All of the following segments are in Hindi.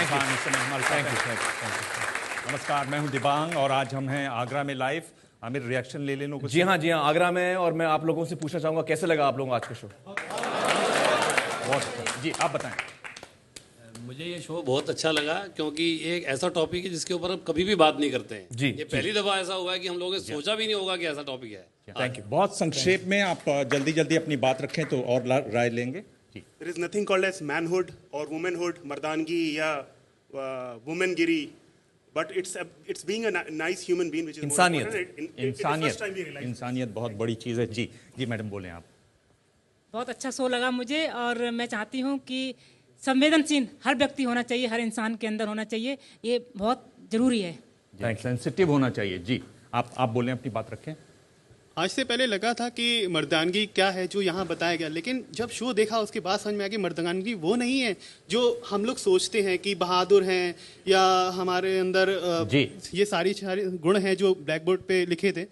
खान इस समय हमारे साथ हैं। नमस्कार, मैं हूं दिबांग और आज हम हैं आगरा में लाइव। आमिर, रिएक्शन ले लेना कुछ? जी हाँ, आगरा में। और मैं आप लोगों से पूछना चाहूंगा कैसे लगा आप लोगों को आज का शो? बहुत अच्छा। जी, आप बताएं। मुझे ये शो बहुत अच्छा लगा क्योंकि ये एक ऐसा टॉपिक है जिसके ऊपर हम कभी भी बात नहीं करते हैं। जी, ये पहली दफा ऐसा हुआ है कि हम लोगों ने सोचा भी नहीं होगा कि ऐसा टॉपिक है। Thank you. बहुत संक्षेप में आप जल्दी जल्दी अपनी बात रखें तो और राय लेंगे। जी। There is nothing called as manhood or womanhood, मर्दानगी या womanगिरी, but it's being a nice human being which is more important. इंसानियत बहुत बड़ी चीज़ है। जी जी मैडम, बोलें आप। बहुत अच्छा शो लगा मुझे और मैं चाहती हूँ कि संवेदनशील हर व्यक्ति होना चाहिए, हर इंसान के अंदर होना चाहिए, ये बहुत जरूरी है। सेंसिटिव होना चाहिए। जी, आप बोलें, अपनी बात रखें। आज से पहले लगा था कि मर्दानगी क्या है जो यहाँ बताया गया, लेकिन जब शो देखा उसके बाद समझ में आया कि मर्दानगी वो नहीं है जो हम लोग सोचते हैं कि बहादुर हैं या हमारे अंदर ये सारी गुण हैं जो ब्लैक बोर्ड पे लिखे थे।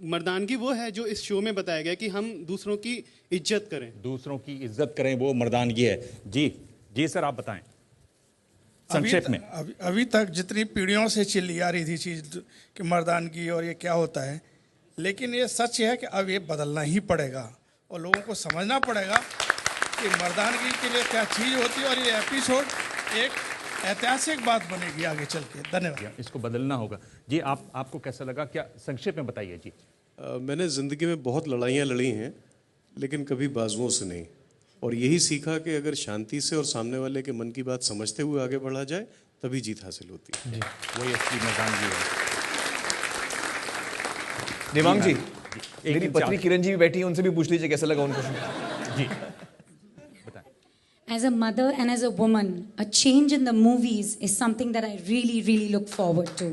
मर्दानगी वो है जो इस शो में बताया गया कि हम दूसरों की इज्जत करें, दूसरों की इज्जत करें, वो मर्दानगी है। जी जी सर, आप बताएं संक्षेप में। अभी तक जितनी पीढ़ियों से चली आ रही थी चीज़ कि मर्दानगी और ये क्या होता है, लेकिन ये सच है कि अब ये बदलना ही पड़ेगा और लोगों को समझना पड़ेगा कि मर्दानगी के लिए क्या चीज़ होती है और ये एपिसोड एक ऐतिहासिक बात बनेगी आगे चल के। धन्यवाद। इसको बदलना होगा। जी, आपको कैसा लगा, क्या संक्षेप में बताइए। जी, मैंने ज़िंदगी में बहुत लड़ाइयाँ लड़ी हैं लेकिन कभी बाजुओं से नहीं, और यही सीखा कि अगर शांति से और सामने वाले के मन की बात समझते हुए आगे बढ़ा जाए तभी जीत हासिल होती है। जी, वही असली मर्दानगी है। दिबांग जी, मेरी पत्नी किरण जी भी बैठी है, उनसे भी पूछ लीजिए कैसा लगा उनको शो। जी, As a mother and as a woman, a change in the movies is something that I really look forward to,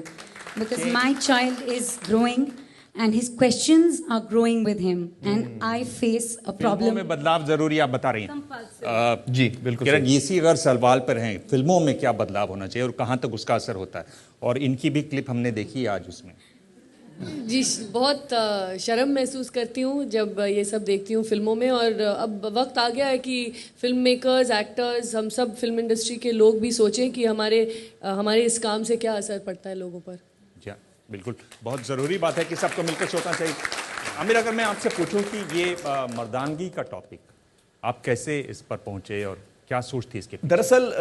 because my child is growing and his questions are growing with him, and I face a problem. फिल्मों में बदलाव जरूरी, आप बता रही हैं। जी बिल्कुल किरण, इसी अगर सवाल पर हैं, फिल्मों में क्या बदलाव होना चाहिए और कहाँ तक उसका असर होता है, और इनकी भी क्लिप हमने देखी आज उसमें। जी, बहुत शर्म महसूस करती हूँ जब ये सब देखती हूँ फिल्मों में, और अब वक्त आ गया है कि फिल्म मेकर्स, एक्टर्स, हम सब फिल्म इंडस्ट्री के लोग भी सोचें कि हमारे इस काम से क्या असर पड़ता है लोगों पर। जी बिल्कुल, बहुत ज़रूरी बात है कि सबको मिलकर सोचना चाहिए। आमिर, अगर मैं आपसे पूछूं कि ये मर्दानगी का टॉपिक आप कैसे इस पर पहुंचे और क्या सोच थी इसके? दरअसल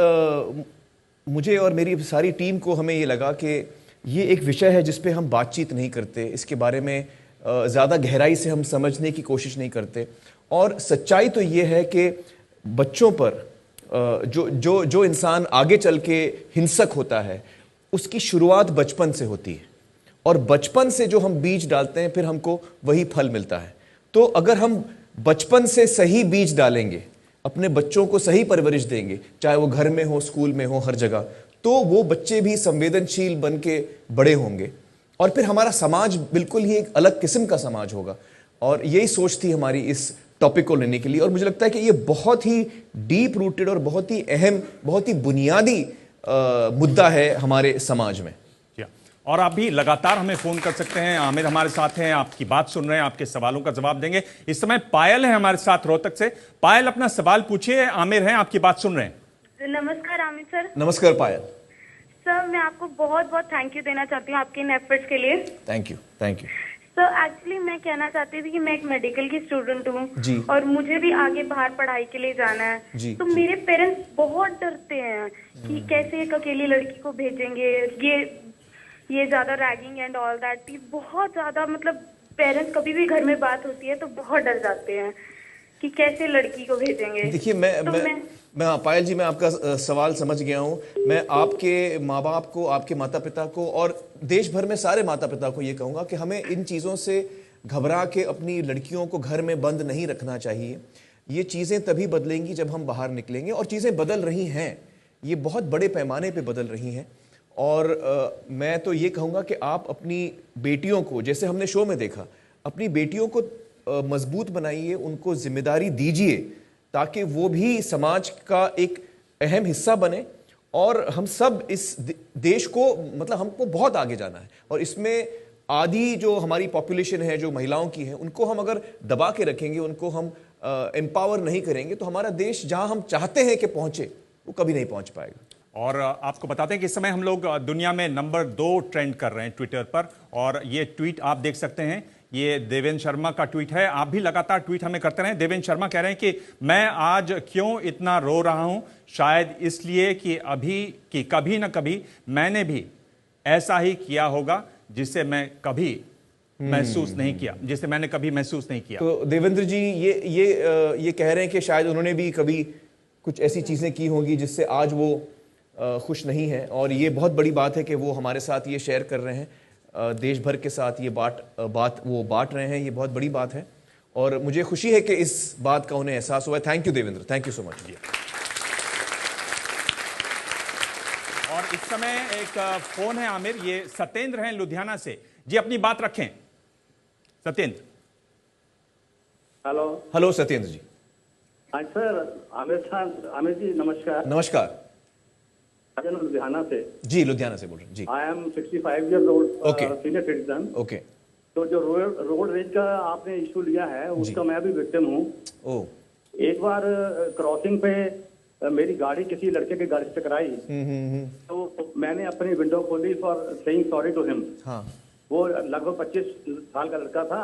मुझे और मेरी सारी टीम को हमें ये लगा कि ये एक विषय है जिस पे हम बातचीत नहीं करते, इसके बारे में ज़्यादा गहराई से हम समझने की कोशिश नहीं करते, और सच्चाई तो ये है कि बच्चों पर जो इंसान आगे चल के हिंसक होता है उसकी शुरुआत बचपन से होती है, और बचपन से जो हम बीज डालते हैं फिर हमको वही फल मिलता है। तो अगर हम बचपन से सही बीज डालेंगे, अपने बच्चों को सही परवरिश देंगे, चाहे वो घर में हो, स्कूल में हो, हर जगह, तो वो बच्चे भी संवेदनशील बन के बड़े होंगे, और फिर हमारा समाज बिल्कुल ही एक अलग किस्म का समाज होगा। और यही सोच थी हमारी इस टॉपिक को लेने के लिए, और मुझे लगता है कि ये बहुत ही डीप रूटेड और बहुत ही अहम, बहुत ही बुनियादी मुद्दा है हमारे समाज में। और आप भी लगातार हमें फोन कर सकते हैं। आमिर हमारे साथ हैं, आपकी बात सुन रहे हैं, आपके सवालों का जवाब देंगे। इस समय पायल है हमारे साथ रोहतक से। पायल, अपना सवाल पूछिए, आमिर हैं, आपकी बात सुन रहे हैं। नमस्कार आमिर सर। नमस्कार पायल। सर, मैं आपको बहुत बहुत थैंक यू देना चाहती हूँ आपके इन एफर्ट्स के लिए। Thank you, thank you. Sir, actually मैं कहना चाहती थी कि मैं एक मेडिकल की स्टूडेंट हूँ और मुझे भी आगे बाहर पढ़ाई के लिए जाना है, तो मेरे पेरेंट्स बहुत डरते हैं कि कैसे एक अकेली लड़की को भेजेंगे, ये ज्यादा रैगिंग एंड ऑल दैट, बहुत ज्यादा, मतलब पेरेंट्स कभी भी घर में बात होती है तो बहुत डर जाते हैं कि कैसे लड़की को भेजेंगे। देखिए, मैं पायल जी, मैं आपका सवाल समझ गया हूँ। मैं आपके माँ बाप को, आपके माता पिता को और देश भर में सारे माता पिता को ये कहूँगा कि हमें इन चीज़ों से घबरा के अपनी लड़कियों को घर में बंद नहीं रखना चाहिए। ये चीज़ें तभी बदलेंगी जब हम बाहर निकलेंगे, और चीज़ें बदल रही हैं, ये बहुत बड़े पैमाने पे बदल रही हैं। और मैं तो ये कहूँगा कि आप अपनी बेटियों को, जैसे हमने शो में देखा, अपनी बेटियों को मजबूत बनाइए, उनको जिम्मेदारी दीजिए, ताकि वो भी समाज का एक अहम हिस्सा बने, और हम सब इस देश को, मतलब हमको बहुत आगे जाना है, और इसमें आधी जो हमारी पॉपुलेशन है, जो महिलाओं की है, उनको हम अगर दबा के रखेंगे, उनको हम एम्पावर नहीं करेंगे, तो हमारा देश जहां हम चाहते हैं कि पहुंचे, वो कभी नहीं पहुंच पाएगा। और आपको बताते हैं कि इस समय हम लोग दुनिया में नंबर 2 ट्रेंड कर रहे हैं ट्विटर पर, और ये ट्वीट आप देख सकते हैं, ये देवेंद्र शर्मा का ट्वीट है। आप भी लगातार ट्वीट हमें करते रहें। देवेंद्र शर्मा कह रहे हैं कि मैं आज क्यों इतना रो रहा हूं, शायद इसलिए कि कभी ना कभी मैंने भी ऐसा ही किया होगा जिसे मैं कभी महसूस नहीं किया, जिसे मैंने कभी महसूस नहीं किया। तो देवेंद्र जी ये कह रहे हैं कि शायद उन्होंने भी कभी कुछ ऐसी चीजें की होंगी जिससे आज वो खुश नहीं है, और ये बहुत बड़ी बात है कि वो हमारे साथ ये शेयर कर रहे हैं, देश भर के साथ ये बात वो बांट रहे हैं। ये बहुत बड़ी बात है और मुझे खुशी है कि इस बात का उन्हें एहसास हुआ है। Thank you Devendra, thank you so much. और इस समय एक फोन है आमिर, ये सत्येंद्र हैं लुधियाना से। जी अपनी बात रखें सत्येंद्र। हेलो सत्येंद्र जी। हाँ सर, आमिर जी नमस्कार। नमस्कार। लुधियाना से। जी लुधियाना से बोल रहे हैं जी। I am 65 years old, senior citizen. Okay. तो जो रोड रेज का आपने इशू लिया है उसका मैं भी विक्टिम हूँ। एक बार क्रॉसिंग पे मेरी गाड़ी किसी लड़के की गाड़ी से टकराई, तो मैंने अपनी विंडो खोली for saying sorry to him. वो लगभग 25 साल का लड़का था।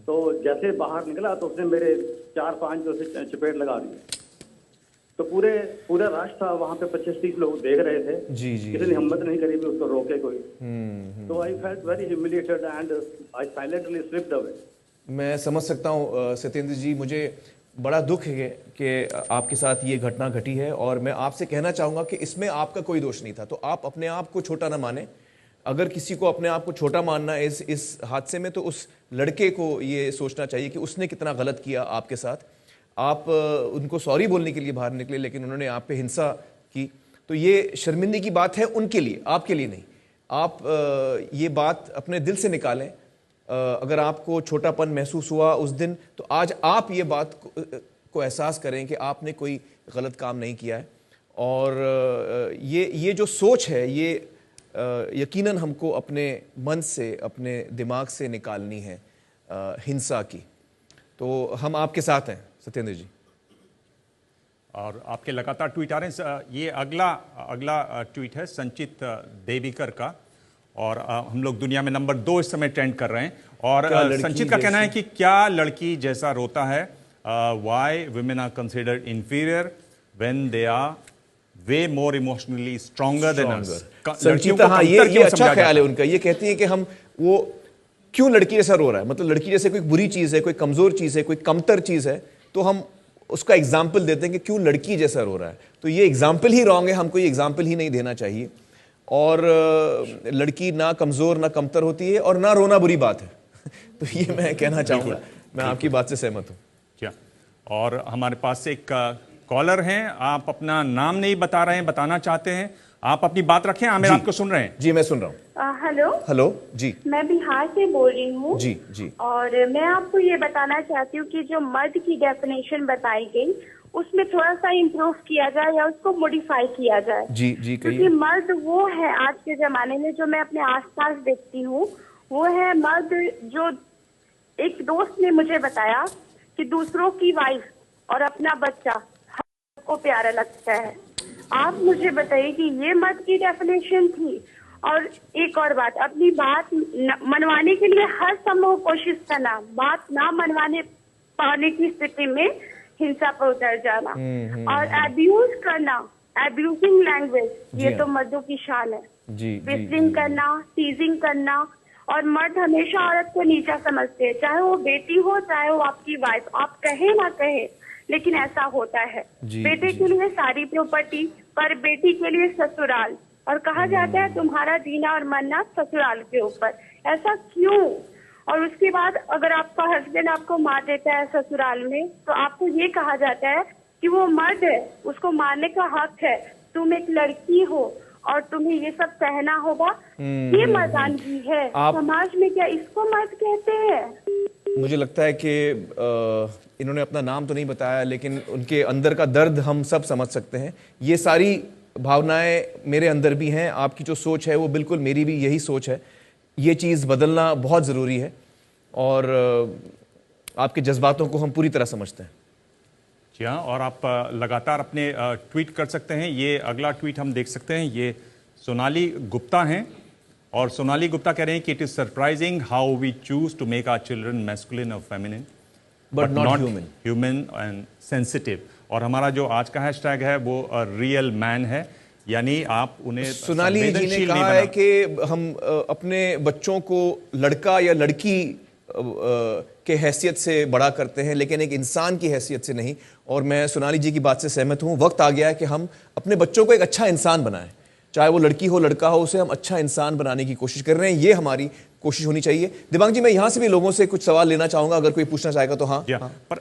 तो जैसे बाहर निकला तो उसने मेरे 4-5 जो से चपेट लगा दी। तो पूरा रश था वहाँ पे, 25-30 लोग देख रहे थे। जी जी। किसी ने हिम्मत नहीं करी भी उसको रोके कोई। तो I felt very humiliated and I silently slipped away. मैं समझ सकता हूँ सत्येंद्र जी, मुझे बड़ा दुख है कि आपके साथ ये घटना घटी है, और मैं आपसे कहना चाहूँगा कि इसमें आपका कोई दोष नहीं था। तो आप अपने आप को छोटा ना माने। अगर किसी को अपने आप को छोटा मानना है इस हादसे में, तो उस लड़के को ये सोचना चाहिए कि उसने कितना गलत किया आपके साथ। आप उनको सॉरी बोलने के लिए बाहर निकले, लेकिन उन्होंने आप पे हिंसा की। तो ये शर्मिंदगी की बात है उनके लिए, आपके लिए नहीं। आप ये बात अपने दिल से निकालें। अगर आपको छोटापन महसूस हुआ उस दिन, तो आज आप ये बात को एहसास करें कि आपने कोई गलत काम नहीं किया है। और ये जो सोच है, ये यकीनन हमको अपने मन से, अपने दिमाग से निकालनी है हिंसा की। तो हम आपके साथ हैं सत्येंद्र जी। और आपके लगातार ट्वीट आ रहे हैं। ये अगला ट्वीट है संचित देवीकर का, और हम लोग दुनिया में नंबर 2 इस समय ट्रेंड कर रहे हैं। और संचित का कहना है कि क्या लड़की जैसा रोता है, why women are considered inferior when they are way more emotionally stronger than us. Sanchita, हाँ ये अच्छा ख्याल है उनका। ये कहती है कि हम वो क्यों लड़की जैसा रो रहा है, मतलब लड़की जैसे कोई बुरी चीज है, कोई कमजोर चीज है, कोई कमतर चीज है, तो हम उसका एग्जाम्पल देते हैं कि क्यों लड़की जैसा रो रहा है। तो ये एग्जाम्पल ही रॉन्ग है, हमको ये एग्जाम्पल ही नहीं देना चाहिए। और लड़की ना कमजोर ना कमतर होती है, और ना रोना बुरी बात है। तो ये मैं कहना चाहूँगा, मैं आपकी बात से सहमत हूँ। क्या? और हमारे पास एक कॉलर हैं, आप अपना नाम नहीं बता रहे हैं, बताना चाहते हैं, आप अपनी बात रखें। आमिर आपको सुन रहे हैं। जी मैं सुन रहा हूँ। हेलो जी। मैं बिहार से बोल रही हूँ। जी जी। और मैं आपको ये बताना चाहती हूँ कि जो मर्द की डेफिनेशन बताई गई उसमें थोड़ा सा इम्प्रूव किया जाए या उसको मॉडिफाई किया जाए। जी जी। क्योंकि मर्द वो है आज के जमाने में, जो मैं अपने आसपास देखती हूँ, वो है मर्द जो, एक दोस्त ने मुझे बताया कि दूसरों की वाइफ और अपना बच्चा को प्यारा लगता है। आप मुझे बताइए कि ये मर्द की डेफिनेशन थी। और एक और बात, अपनी बात मनवाने के लिए हर संभव कोशिश करना, बात ना मनवाने पाने की स्थिति में हिंसा पर उतर जाना और एब्यूज करना, एब्यूजिंग लैंग्वेज, ये तो मर्दों की शान है। विस्लिंग करना, टीजिंग करना, और मर्द हमेशा औरत को नीचा समझते हैं, चाहे वो बेटी हो चाहे वो आपकी वाइफ। आप कहे ना कहे, लेकिन ऐसा होता है। बेटे के लिए सारी प्रॉपर्टी, पर बेटी के लिए ससुराल, और कहा जाता है तुम्हारा जीना और मरना ससुराल के ऊपर। ऐसा क्यों? और उसके बाद अगर आपका हस्बैंड आपको मार देता है ससुराल में, तो आपको ये कहा जाता है कि वो मर्द है, उसको मारने का हक है, तुम एक लड़की हो और तुम्हें ये सब सहना होगा। ये मर्दानगी है समाज में। क्या इसको मर्द कहते हैं? मुझे लगता है कि इन्होंने अपना नाम तो नहीं बताया, लेकिन उनके अंदर का दर्द हम सब समझ सकते हैं। ये सारी भावनाएं मेरे अंदर भी हैं। आपकी जो सोच है वो बिल्कुल मेरी भी यही सोच है। ये चीज़ बदलना बहुत ज़रूरी है, और आपके जज्बातों को हम पूरी तरह समझते हैं। जी हाँ, और आप लगातार अपने ट्वीट कर सकते हैं। ये अगला ट्वीट हम देख सकते हैं, ये सोनाली गुप्ता हैं और सोनाली गुप्ता कह रहे हैं कि it is surprising how we choose to make our children masculine और feminine but not human and sensitive. और हमारा जो आज का हैशटैग है वो रियल मैन है, यानी आप उन्हें सोनाली जी ने कहा है कि हम अपने बच्चों को लड़का या लड़की के हैसियत से बड़ा करते हैं, लेकिन एक इंसान की हैसियत से नहीं। और मैं सोनाली जी की बात से सहमत हूं। वक्त आ गया है कि हम अपने बच्चों को एक अच्छा इंसान बनाएं, चाहे वो लड़की हो लड़का हो, उसे हम अच्छा इंसान बनाने की कोशिश कर रहे हैं। ये हमारी कोशिश होनी चाहिए। दिव्यांग जी, मैं यहां से भी लोगों से कुछ सवाल लेना चाहूंगा, अगर कोई पूछना चाहेगा तो। हाँ, हाँ। पर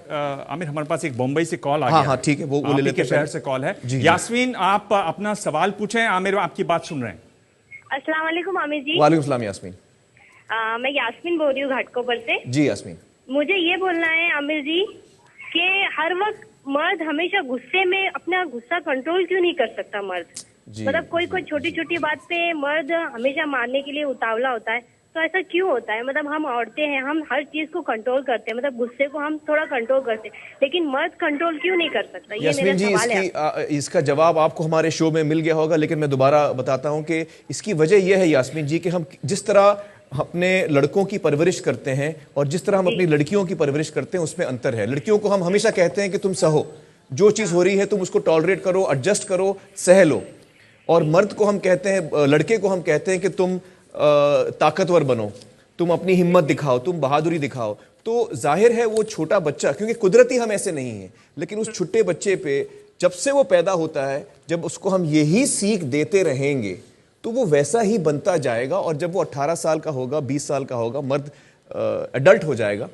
आमिर, हमारे पास एक बम्बई से कॉल आ गया। हाँ हाँ, ठीक है, वो ले लेते हैं। शहर से कॉल है। यास्मीन, आप अपना सवाल पूछें, आमिर आपकी बात सुन रहे हैं। अस्सलाम वालेकुम आमिर जी। वालेकुम सलाम यास्मीन। मैं यास्मीन बोल रही हूँ घाटकोपर से। जी यास्मीन, मुझे ये बोलना है आमिर जी कि हर वक्त मर्द हमेशा गुस्से में अपना गुस्सा कंट्रोल क्यों नहीं कर सकता मर्द? मतलब कोई छोटी छोटी बात पे मर्द हमेशा मारने के लिए उतावला होता है, तो ऐसा क्यों होता है? मतलब हम औरतें हैं, हम हर चीज को कंट्रोल करते हैं, मतलब गुस्से को हम थोड़ा कंट्रोल करते हैं, लेकिन मर्द कंट्रोल क्यों नहीं कर सकता? ये यास्मीन जी, इसका जवाब आपको हमारे शो में मिल गया होगा, लेकिन मैं दोबारा बताता हूं कि इसकी वजह यह है यास्मीन जी कि हम जिस तरह अपने लड़कों की परवरिश करते हैं और जिस तरह हम अपनी लड़कियों की परवरिश करते हैं उसमें अंतर है। लड़कियों को हम हमेशा कहते हैं कि तुम सहो, जो चीज हो रही है तुम उसको टॉलरेट करो, एडजस्ट करो, सह लो। और मर्द को हम कहते हैं, लड़के को हम कहते हैं कि तुम ताकतवर बनो, तुम अपनी हिम्मत दिखाओ, तुम बहादुरी दिखाओ। तो जाहिर है वो छोटा बच्चा, क्योंकि कुदरती हम ऐसे नहीं हैं, लेकिन उस छोटे बच्चे पे जब से वो पैदा होता है, जब उसको हम यही सीख देते रहेंगे तो वो वैसा ही बनता जाएगा। और जब वो 18 साल का होगा, 20 साल का होगा, मर्द एडल्ट हो जाएगा,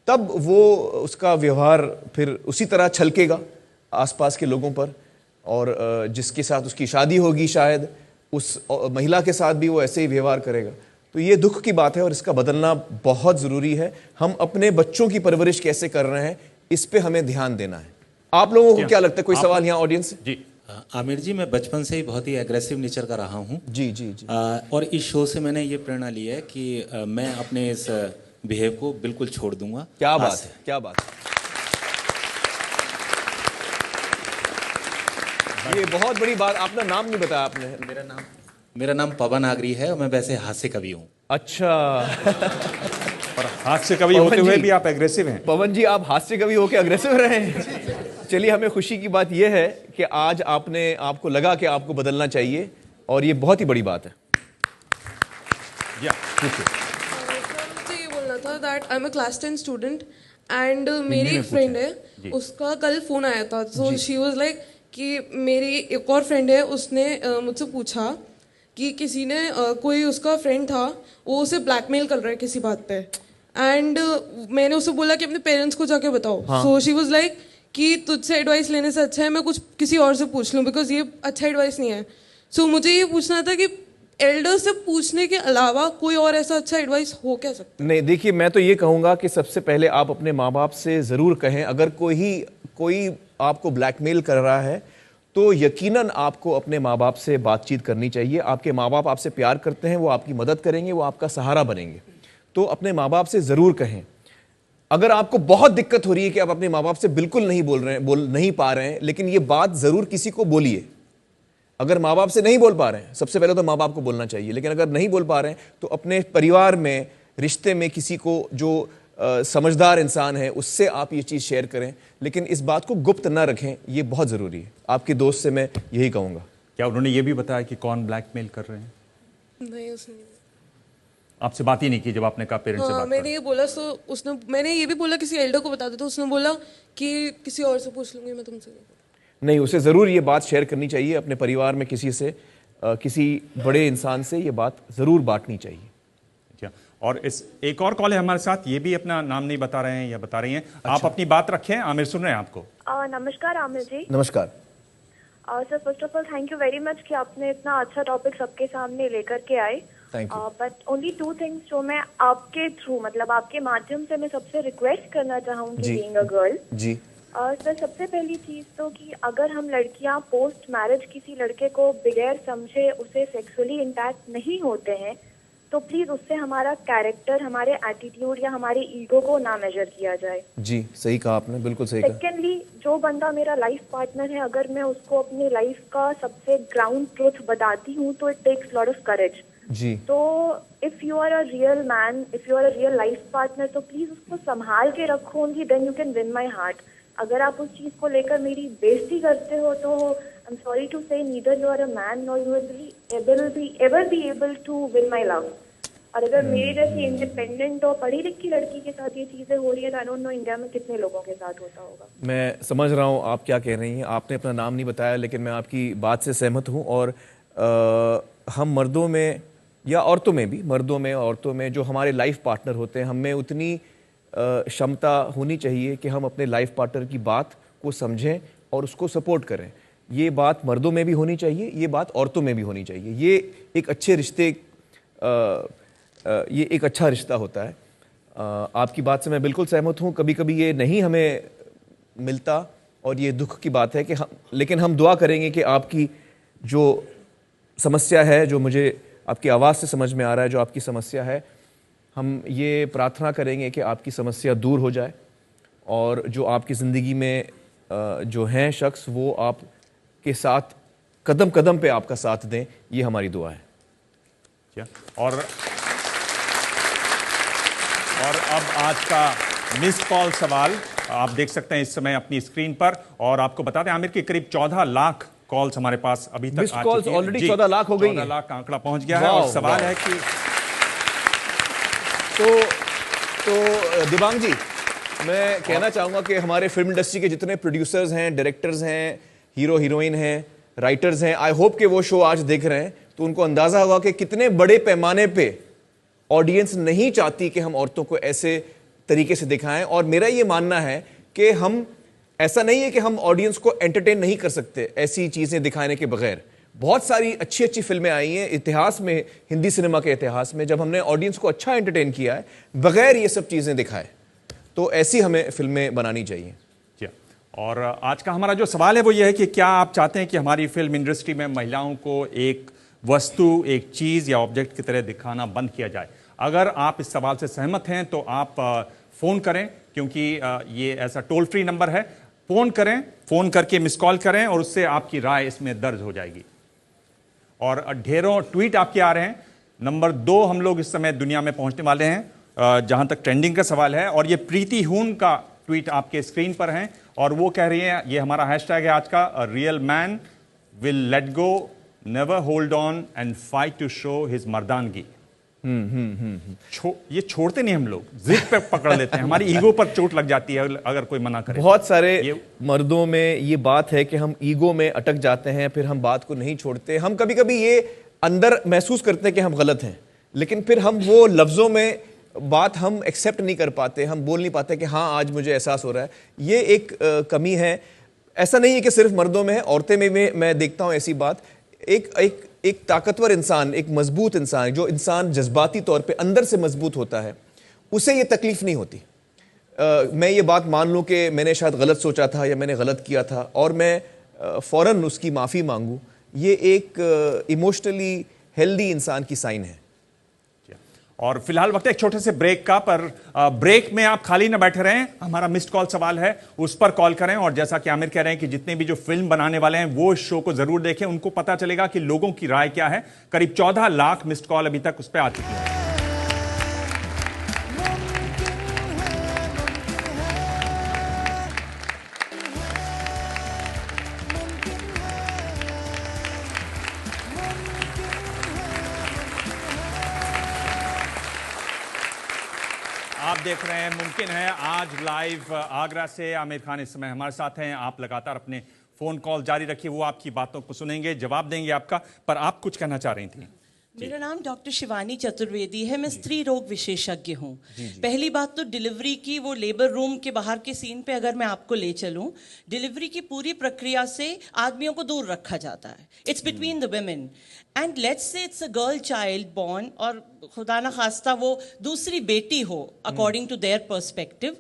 तब वो उसका व्यवहार फिर उसी तरह छलकेगा आसपास के लोगों पर। और जिसके साथ उसकी शादी होगी शायद उस महिला के साथ भी वो ऐसे ही व्यवहार करेगा। तो ये दुख की बात है और इसका बदलना बहुत ज़रूरी है। हम अपने बच्चों की परवरिश कैसे कर रहे हैं, इस पे हमें ध्यान देना है। आप लोगों को क्या लगता है? कोई सवाल यहाँ ऑडियंस से? जी आमिर जी, मैं बचपन से ही बहुत ही एग्रेसिव नेचर का रहा हूँ। जी जी जी। और इस शो से मैंने ये प्रेरणा ली है कि मैं अपने इस बिहेव को बिल्कुल छोड़ दूंगा। क्या बात है, क्या बात है। ये बहुत बड़ी बात। अपना नाम नहीं बताया आपने। मेरा नाम पवन आगरी है और मैं वैसे हास्य कवि हूँ। अच्छा। और हास्य कवि होते हुए भी आप एग्रेसिव हैं। पवन जी, आप हास्य कवि होकर एग्रेसिव रहे हैं। चलिए, हमें खुशी की बात यह है कि आज आपको लगा कि आपको बदलना चाहिए, और ये बहुत ही बड़ी बात है। मुझे ये बोलना था that I am a class 10 student and मेरी एक फ्रेंड है, उसका कल फोन आया था। सो शी वाज लाइक कि मेरी एक और फ्रेंड है, उसने मुझसे पूछा कि किसी ने कोई उसका फ्रेंड था, वो उसे ब्लैकमेल कर रहा है किसी बात पे। एंड मैंने उसे बोला कि अपने पेरेंट्स को जाके बताओ। सो शी वाज लाइक कि तुझसे एडवाइस लेने से अच्छा है मैं कुछ किसी और से पूछ लूं, बिकॉज ये अच्छा एडवाइस नहीं है। सो मुझे ये पूछना था कि एल्डर से पूछने के अलावा कोई और ऐसा अच्छा एडवाइस हो क्या सकता? नहीं, देखिए, मैं तो ये कहूँगा कि सबसे पहले आप अपने माँ बाप से ज़रूर कहें। अगर कोई आपको ब्लैकमेल कर रहा है तो यकीनन आपको अपने माँ बाप से बातचीत करनी चाहिए। आपके माँ बाप आपसे प्यार करते हैं, वो आपकी मदद करेंगे, वो आपका सहारा बनेंगे। तो अपने माँ बाप से ज़रूर कहें। अगर आपको बहुत दिक्कत हो रही है कि आप अपने माँ बाप से बिल्कुल नहीं बोल नहीं पा रहे हैं, लेकिन ये बात ज़रूर किसी को बोलिए। अगर माँ बाप से नहीं बोल पा रहे हैं, सबसे पहले तो माँ बाप को बोलना चाहिए, लेकिन अगर नहीं बोल पा रहे हैं तो अपने परिवार में, रिश्ते में किसी को जो समझदार इंसान है उससे आप ये चीज़ शेयर करें, लेकिन इस बात को गुप्त ना रखें। ये बहुत ज़रूरी है। आपके दोस्त से मैं यही कहूँगा। क्या उन्होंने ये भी बताया कि कौन ब्लैकमेल कर रहे हैं? नहीं, उसने आपसे बात ही नहीं की जब आपने कहा पेरेंट्स से बात? मैंने ये बोला, तो मैंने ये भी बोला किसी एल्डर को बता दो, तो उसने बोला कि किसी और से पूछ लूंगी, मैं तुमसे नहीं। उसे ज़रूर ये बात शेयर करनी चाहिए अपने परिवार में, किसी से, किसी बड़े इंसान से ये बात ज़रूर बांटनी चाहिए। और एक और कॉल है हमारे साथ, ये भी अपना नाम नहीं बता रहे हैं या बता रही हैं। अच्छा। आप अपनी बात रखें, आमिर सुन रहे हैं आपको। नमस्कार आमिर जी। नमस्कार sir, first of all thank you very much कि आपने इतना अच्छा टॉपिक सबके सामने लेकर के आए। बट ओनली 2 थिंग्स जो मैं आपके थ्रू, मतलब आपके माध्यम से मैं सबसे रिक्वेस्ट करना चाहूंगी, बीइंग अ गर्ल जी। सर, सबसे पहली चीज तो कि अगर हम लड़कियां पोस्ट मैरिज किसी लड़के को बगैर समझे उसे सेक्सुअली इंटैक्ट नहीं होते हैं, तो प्लीज उससे हमारा कैरेक्टर, हमारे एटीट्यूड या हमारे ईगो को ना मेजर किया जाए। जी सही कहा आपने, बिल्कुल सही कहा। सेकेंडली, जो बंदा मेरा लाइफ पार्टनर है, अगर मैं उसको अपनी लाइफ का सबसे ग्राउंड ट्रूथ बताती हूँ तो it takes lot of courage. जी। तो if you are a real man, if you are a real life partner, तो प्लीज उसको संभाल के रखो only, then you can win my heart. अगर आप उस चीज को लेकर मेरी बेइज्जती करते हो तो I am sorry to say, neither you are a man nor you will ever be able to win my love. और अगर मेरे जैसी इंडिपेंडेंट और पढ़ी लिखी लड़की के साथ ये चीजें हो रही है तो आई डोंट नो इंडिया में कितने लोगों के साथ होता होगा। मैं समझ रहा हूँ आप क्या कह रही हैं। आपने अपना नाम नहीं बताया, लेकिन मैं आपकी बात से सहमत हूँ। और हम मर्दों में या औरतों में भी, मर्दों में औरतों में जो हमारे लाइफ पार्टनर होते हैं, हमें उतनी क्षमता होनी चाहिए कि हम अपने लाइफ पार्टनर की बात को समझें और उसको सपोर्ट करें। ये बात मर्दों में भी होनी चाहिए, ये बात औरतों में भी होनी चाहिए। ये एक अच्छे रिश्ते ये एक अच्छा रिश्ता होता है। आपकी बात से मैं बिल्कुल सहमत हूँ। कभी कभी ये नहीं हमें मिलता और ये दुख की बात है कि लेकिन हम दुआ करेंगे कि आपकी जो समस्या है, जो मुझे आपकी आवाज़ से समझ में आ रहा है, जो आपकी समस्या है, हम ये प्रार्थना करेंगे कि आपकी समस्या दूर हो जाए और जो आपकी ज़िंदगी में जो हैं शख्स, वो आपके साथ कदम कदम पे आपका साथ दें। ये हमारी दुआ है। और अब आज का मिस कॉल सवाल आप देख सकते हैं इस समय अपनी स्क्रीन पर। और आपको बता दें आमिर की करीब 14 लाख कॉल्स हमारे पास अभी तक मिस कॉल्स ऑलरेडी 14 लाख हो गई हैं। 14 लाख का आंकड़ा पहुंच गया है। और सवाल है कि तो दिबांग जी, मैं कहना चाहूँगा कि हमारे फिल्म इंडस्ट्री के जितने प्रोड्यूसर्स हैं, डायरेक्टर्स हैं, हीरो हीरोइन हैं, राइटर्स हैं, आई होप कि वो शो आज देख रहे हैं तो उनको अंदाज़ा होगा कि कितने बड़े पैमाने पे ऑडियंस नहीं चाहती कि हम औरतों को ऐसे तरीके से दिखाएं। और मेरा ये मानना है कि हम ऐसा नहीं है कि हम ऑडियंस को एंटरटेन नहीं कर सकते ऐसी चीज़ें दिखाने के बगैर। बहुत सारी अच्छी अच्छी फिल्में आई हैं इतिहास में, हिंदी सिनेमा के इतिहास में, जब हमने ऑडियंस को अच्छा एंटरटेन किया है बगैर ये सब चीज़ें दिखाए। तो ऐसी हमें फिल्में बनानी चाहिए। और आज का हमारा जो सवाल है वो ये है कि क्या आप चाहते हैं कि हमारी फिल्म इंडस्ट्री में महिलाओं को एक वस्तु, एक चीज़ या ऑब्जेक्ट की तरह दिखाना बंद किया जाए? अगर आप इस सवाल से सहमत हैं तो आप फ़ोन करें, क्योंकि ये ऐसा टोल फ्री नंबर है। फ़ोन करें, फ़ोन करके मिस कॉल करें और उससे आपकी राय इसमें दर्ज हो जाएगी। और ढेरों ट्वीट आपके आ रहे हैं। नंबर 2 हम लोग इस समय दुनिया में पहुंचने वाले हैं जहां तक ट्रेंडिंग का सवाल है। और ये प्रीति हून का ट्वीट आपके स्क्रीन पर है और वो कह रही है, ये हमारा हैशटैग है आज का, a real man will let go, never hold on and fight to show his मर्दानगी। ये छोड़ते नहीं हम लोग, जिद पे पकड़ लेते हैं। हमारी ईगो पर चोट लग जाती है अगर कोई मना करे। बहुत सारे मर्दों में ये बात है कि हम ईगो में अटक जाते हैं, फिर हम बात को नहीं छोड़ते। हम कभी कभी ये अंदर महसूस करते हैं कि हम गलत हैं, लेकिन फिर हम वो लफ्जों में बात हम एक्सेप्ट नहीं कर पाते, हम बोल नहीं पाते कि हाँ आज मुझे एहसास हो रहा है। ये एक कमी है। ऐसा नहीं है कि सिर्फ मर्दों में है, औरतें में भी मैं देखता हूँ ऐसी बात। एक ताकतवर इंसान, एक मजबूत इंसान, जो इंसान जज्बाती तौर पे अंदर से मजबूत होता है, उसे ये तकलीफ नहीं होती। मैं ये बात मान लूँ कि मैंने शायद गलत सोचा था या मैंने गलत किया था और मैं फ़ौरन उसकी माफ़ी मांगूँ, ये एक इमोशनली हेल्दी इंसान की साइन है। और फिलहाल वक्त है एक छोटे से ब्रेक का, पर ब्रेक में आप खाली ना बैठे रहें। हमारा मिस्ड कॉल सवाल है, उस पर कॉल करें। और जैसा कि आमिर कह रहे हैं कि जितने भी जो फिल्म बनाने वाले हैं वो इस शो को जरूर देखें, उनको पता चलेगा कि लोगों की राय क्या है। करीब 14 लाख मिस्ड कॉल अभी तक उस पर आ चुकी है। आप देख रहे हैं मुमकिन है आज लाइव आगरा से। आमिर खान इस समय हमारे साथ हैं। आप लगातार अपने फोन कॉल जारी रखिए, वो आपकी बातों को सुनेंगे, जवाब देंगे आपका। पर आप कुछ कहना चाह रही थी। मेरा नाम डॉक्टर शिवानी चतुर्वेदी है। मैं स्त्री रोग विशेषज्ञ हूँ। पहली बात तो डिलीवरी की, वो लेबर रूम के बाहर के सीन पे अगर मैं आपको ले चलूँ, डिलीवरी की पूरी प्रक्रिया से आदमियों को दूर रखा जाता है। It's between the women and let's say it's a girl child born, और खुदा ना खास्ता वो दूसरी बेटी हो अकॉर्डिंग टू देयर पर्सपेक्टिव,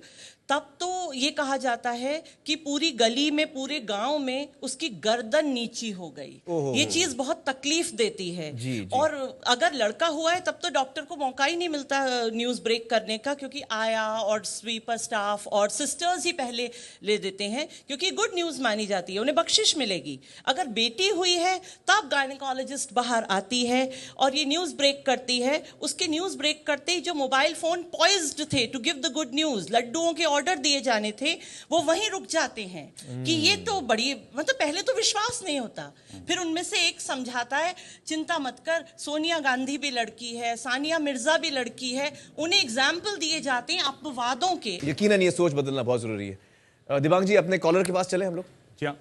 तब तो ये कहा जाता है कि पूरी गली में, पूरे गांव में उसकी गर्दन नीची हो गई। ये चीज बहुत तकलीफ देती है। जी। और अगर लड़का हुआ है तब तो डॉक्टर को मौका ही नहीं मिलता न्यूज ब्रेक करने का, क्योंकि आया और स्वीपर स्टाफ और सिस्टर्स ही पहले ले देते हैं, क्योंकि गुड न्यूज मानी जाती है, उन्हें बख्शिश मिलेगी। अगर बेटी हुई है तब गायनेकोलॉजिस्ट बाहर आती है और ये न्यूज ब्रेक करती है। उसके न्यूज ब्रेक करते ही जो mobile phone poised to give the good गुड न्यूज, लड्डुओं के ऑर्डर दिए जाने थे, वो वहीं रुक जाते हैं कि ये तो बड़ी, मतलब पहले तो विश्वास नहीं होता, फिर उनमें से एक समझाता है चिंता मत कर, सोनिया गांधी भी लड़की है, सानिया मिर्जा भी लड़की है, उन्हें एग्जाम्पल दिए जाते हैं अपवादों के। यकीनन ये सोच बदलना बहुत जरूरी है। दिबांग जी, अपने कॉलर के पास चले हम लोग। जी हाँ,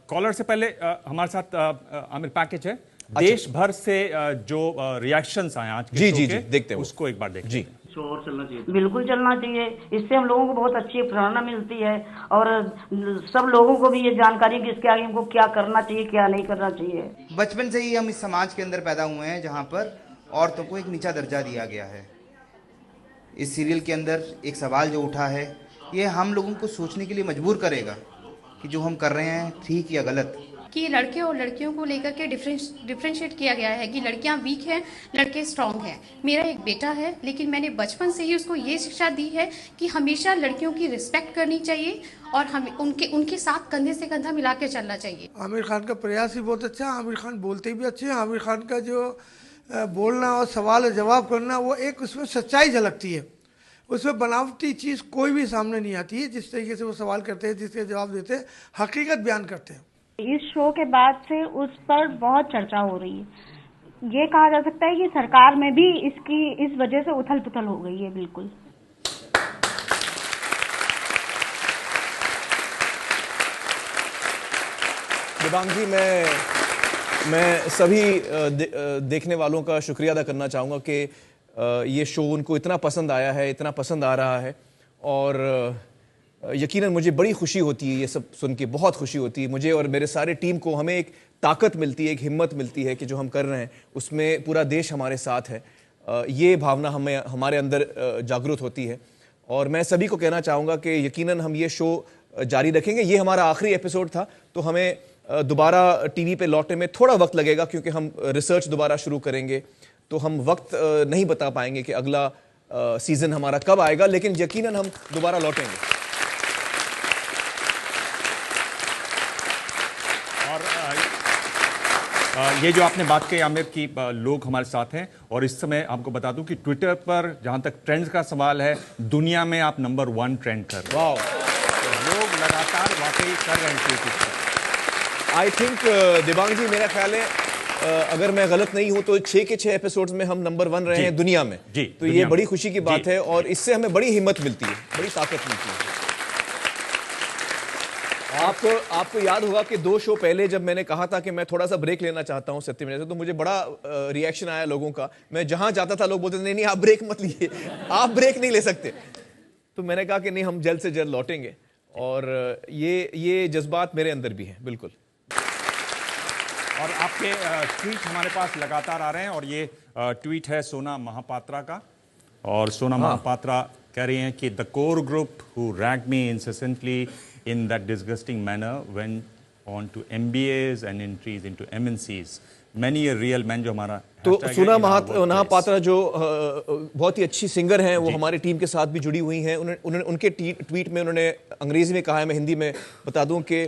कॉलर से पहले हमारे साथ आमिर पैकेज है। देश भर से जो रिएक्शंस आए आज के जी देखते हैं उसको एक बार देखते हैं। शो और चलना चाहिए, बिल्कुल चलना चाहिए। इससे हम लोगों को बहुत अच्छी प्रेरणा मिलती है और सब लोगों को भी ये जानकारी कि इसके आगे हमको क्या करना चाहिए, क्या नहीं करना चाहिए। बचपन से ही हम इस समाज के अंदर पैदा हुए हैं जहाँ पर औरतों को एक नीचा दर्जा दिया गया है। इस सीरियल के अंदर एक सवाल जो उठा है, ये हम लोगों को सोचने के लिए मजबूर करेगा कि जो हम कर रहे हैं ठीक या गलत। कि लड़के और लड़कियों को लेकर के डिफरेंशिएट किया गया है कि लड़कियां वीक हैं, लड़के स्ट्रांग हैं। मेरा एक बेटा है, लेकिन मैंने बचपन से ही उसको ये शिक्षा दी है कि हमेशा लड़कियों की रिस्पेक्ट करनी चाहिए और हम उनके साथ कंधे से कंधा मिला के चलना चाहिए। आमिर खान का प्रयास भी बहुत अच्छा है, आमिर खान बोलते भी अच्छे हैं। आमिर खान का जो बोलना और सवाल जवाब करना, वो एक उसमें सच्चाई झलकती है, उसमें बनावटी चीज़ कोई भी सामने नहीं आती है। जिस तरीके से वो सवाल करते हैं, जिसके जवाब देते हैं, हकीकत बयान करते हैं। इस शो के बाद से उस पर बहुत चर्चा हो रही है। ये कहा जा सकता है कि सरकार में भी इस वजह से उथल पुथल हो गई है। बिल्कुल। दिबांग जी, मैं सभी देखने वालों का शुक्रिया अदा करना चाहूँगा कि ये शो उनको इतना पसंद आया है, इतना पसंद आ रहा है। और यकीनन मुझे बड़ी खुशी होती है ये सब सुन के, बहुत खुशी होती है मुझे और मेरे सारे टीम को। हमें एक ताकत मिलती है, एक हिम्मत मिलती है कि जो हम कर रहे हैं उसमें पूरा देश हमारे साथ है। ये भावना हमारे अंदर जागरूक होती है। और मैं सभी को कहना चाहूँगा कि यकीनन हम ये शो जारी रखेंगे। ये हमारा आखिरी एपिसोड था, तो हमें दोबारा टीवी पे लौटने में थोड़ा वक्त लगेगा, क्योंकि हम रिसर्च दोबारा शुरू करेंगे, तो हम वक्त नहीं बता पाएंगे कि अगला सीज़न हमारा कब आएगा, लेकिन यकीनन हम दोबारा लौटेंगे। ये जो आपने बात कही आमिर की, लोग हमारे साथ हैं। और इस समय आपको बता दूं कि ट्विटर पर जहां तक ट्रेंड्स का सवाल है, दुनिया में आप नंबर 1 ट्रेंड कर रहे हैं। लोग लगातार वाकई कर रहे हैं। आई थिंक दिबांग जी, मेरा ख्याल है अगर मैं गलत नहीं हूं तो 6 के 6 एपिसोड्स में हम नंबर 1 रहे हैं दुनिया में। तो ये बड़ी खुशी की बात है और इससे हमें बड़ी हिम्मत मिलती है, बड़ी ताकत मिलती है। आपको याद होगा कि 2 शो पहले जब मैंने कहा था कि मैं थोड़ा सा ब्रेक लेना चाहता हूं 70 मिनट से, तो मुझे बड़ा रिएक्शन आया लोगों का। मैं जहां जाता था लोग बोलते नहीं नहीं, आप ब्रेक मत लीजिए, आप ब्रेक नहीं ले सकते। तो मैंने कहा कि नहीं, हम जल्द से जल्द लौटेंगे। और ये जज्बात मेरे अंदर भी हैं, बिल्कुल। और आपके ट्वीट हमारे पास लगातार आ रहे हैं। और ये ट्वीट है सोना महापात्रा का, और सोना महापात्रा कह रही हैं कि the core group who rank me incessantly in that disgusting manner went on to MBAs and entries into MNCs. Many a real man, जो हमारा तो सोना महापात्रा जो बहुत ही अच्छी सिंगर हैं, वो हमारी टीम के साथ भी जुड़ी हुई हैं। उनके ट्वीट में उन्होंने अंग्रेजी में कहा है, मैं हिंदी में बता दूं कि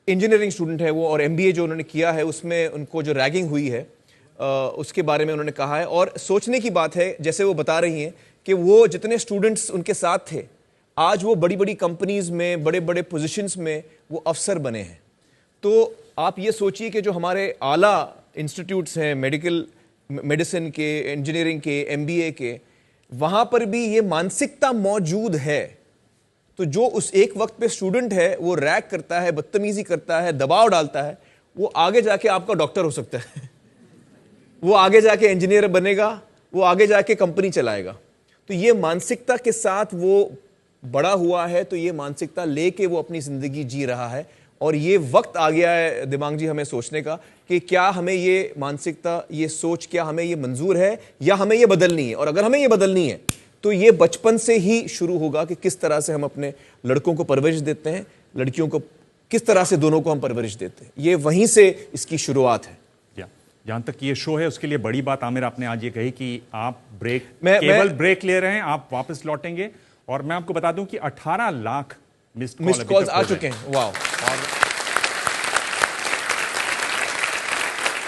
इंजीनियरिंग स्टूडेंट है वो, और MBA जो उन्होंने किया है उसमें उनको जो रैगिंग हुई है उसके बारे में उन्होंने कहा है। और सोचने की बात है, जैसे वो बता रही हैं कि वो जितने स्टूडेंट्स उनके साथ थे, आज वो बड़ी बड़ी कंपनीज में, बड़े बड़े पोजीशंस में वो अफसर बने हैं। तो आप ये सोचिए कि जो हमारे आला इंस्टीट्यूट्स हैं, मेडिसिन के, इंजीनियरिंग के, MBA के, वहाँ पर भी ये मानसिकता मौजूद है। तो जो उस एक वक्त पे स्टूडेंट है, वो रैग करता है, बदतमीजी करता है, दबाव डालता है, वो आगे जाके आपका डॉक्टर हो सकता है, वो आगे जाके इंजीनियर बनेगा, वो आगे जाके कंपनी चलाएगा। तो ये मानसिकता के साथ वो बड़ा हुआ है, तो ये मानसिकता लेके वो अपनी जिंदगी जी रहा है। और ये वक्त आ गया है दिबांग जी हमें सोचने का कि क्या हमें ये मानसिकता, ये सोच क्या हमें ये मंजूर है या हमें ये बदलनी है। और अगर हमें ये बदलनी है तो ये बचपन से ही शुरू होगा कि किस तरह से हम अपने लड़कों को परवरिश देते हैं, लड़कियों को किस तरह से दोनों को हम परवरिश देते हैं। ये वहीं से इसकी शुरुआत है। जहां तक ये शो है उसके लिए बड़ी बात आमिर आपने आज ये कही कि आप केवल ब्रेक ले रहे हैं, आप वापस लौटेंगे। और मैं आपको बता दूं कि 18 लाख मिस्ड कॉल्स आ चुके हैं। वाह।